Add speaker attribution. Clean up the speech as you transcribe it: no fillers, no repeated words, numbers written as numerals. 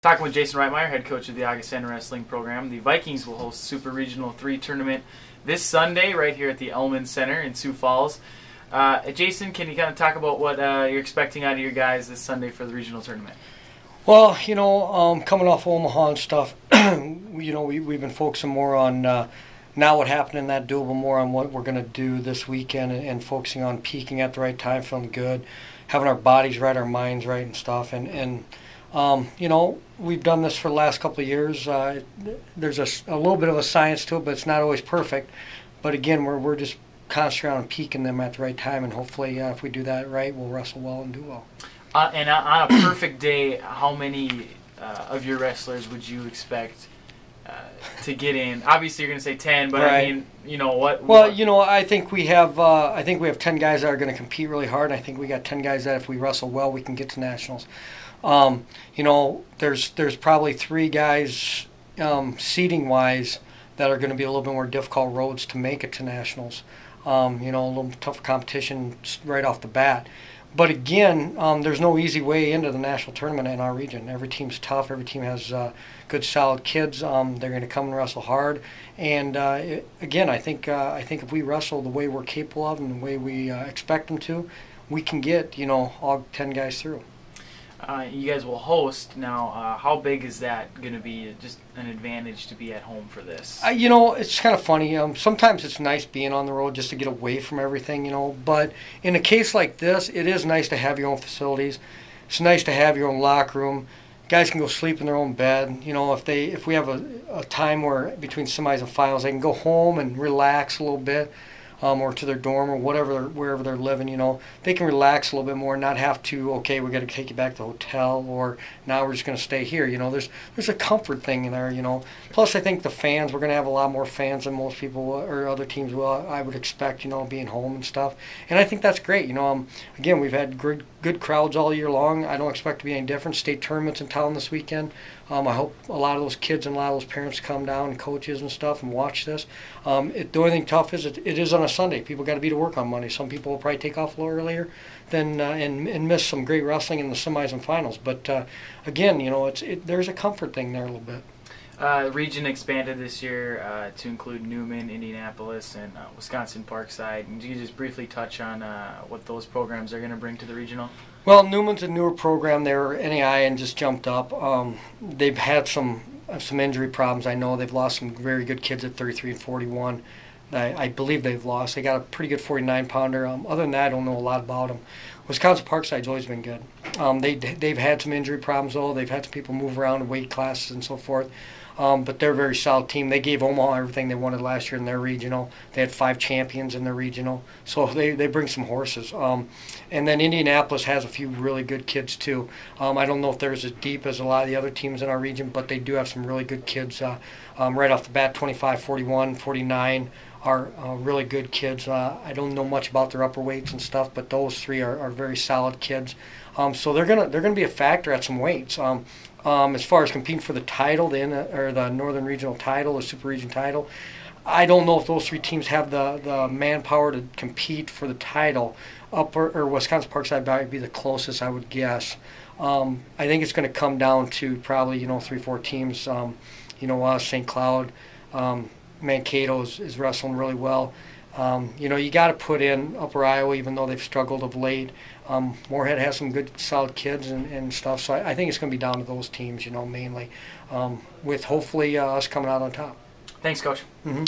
Speaker 1: Talking with Jason Reitmeier, head coach of the Augustana Wrestling Program. The Vikings will host Super Regional 3 tournament this Sunday right here at the Elman Center in Sioux Falls. Jason, can you kind of talk about what you're expecting out of your guys this Sunday for the regional tournament?
Speaker 2: Well, coming off Omaha and stuff, we've been focusing more on now what happened in that duel, but more on what we're going to do this weekend and focusing on peaking at the right time, feeling good, having our bodies right, our minds right and stuff. And we've done this for the last couple of years. There's a little bit of a science to it, but it's not always perfect. But again, we're just concentrating on peaking them at the right time, and hopefully if we do that right, we'll wrestle well and do well.
Speaker 1: And on a perfect day, how many of your wrestlers would you expect to get in? Obviously, you're going to say 10, but
Speaker 2: right.
Speaker 1: I mean, what?
Speaker 2: Well, I think we have 10 guys that are going to compete really hard. And I think we got 10 guys that if we wrestle well, we can get to nationals. There's probably 3 guys seeding wise that are going to be a little bit more difficult roads to make it to nationals. A little tougher competition right off the bat. But again, there's no easy way into the national tournament in our region. Every team's tough. Every team has good, solid kids. They're going to come and wrestle hard. And again, I think if we wrestle the way we're capable of and the way we expect them to, we can get all 10 guys through.
Speaker 1: You guys will host now. How big is that going to be? Just an advantage to be at home for this?
Speaker 2: It's kind of funny. Sometimes it's nice being on the road just to get away from everything, But in a case like this, it is nice to have your own facilities. It's nice to have your own locker room. Guys can go sleep in their own bed. If we have a time where between semis and finals, they can go home and relax a little bit. Or to their dorm or wherever they're living, they can relax a little bit more and not have to, okay, we got to take you back to the hotel, or now we're just going to stay here. There's a comfort thing in there, Plus, I think the fans, we're going to have a lot more fans than most people or other teams will, I would expect, being home and stuff. And I think that's great. Again, we've had good crowds all year long. I don't expect to be any different. State tournaments in town this weekend. I hope a lot of those kids and a lot of those parents come down, and coaches and stuff, and watch this. The only thing tough is it is on a Sunday. People got to be to work on Monday. Some people will probably take off a little earlier than and miss some great wrestling in the semis and finals. But again, there's a comfort thing there a little bit.
Speaker 1: The region expanded this year to include Newman, Indianapolis, and Wisconsin Parkside. And do you just briefly touch on what those programs are going to bring to the regional?
Speaker 2: Well, Newman's a newer program. They were NAI and just jumped up. They've had some injury problems. I know they've lost some very good kids at 33 and 41. I believe they've lost. They got a pretty good 49-pounder. Other than that, I don't know a lot about them. Wisconsin Parkside's always been good. They've had some injury problems, though. They've had some people move around in weight classes and so forth. But they're a very solid team. They gave Omaha everything they wanted last year in their regional. They had 5 champions in their regional. So they bring some horses. And then Indianapolis has a few really good kids, too. I don't know if they're as deep as a lot of the other teams in our region, but they do have some really good kids. Right off the bat, 25, 41, 49 are really good kids. I don't know much about their upper weights and stuff, but those 3 are very solid kids. So they're gonna be a factor at some weights. As far as competing for the title, the Northern Regional title, the Super Region title, I don't know if those 3 teams have the manpower to compete for the title. Or Wisconsin Parkside might be the closest, I would guess. I think it's going to come down to probably 3-4 teams. St. Cloud, Mankato is wrestling really well. You got to put in Upper Iowa, even though they've struggled of late. Moorhead has some good, solid kids and stuff. So I think it's going to be down to those teams, mainly, with hopefully us coming out on top.
Speaker 1: Thanks, Coach.
Speaker 2: Mm-hmm.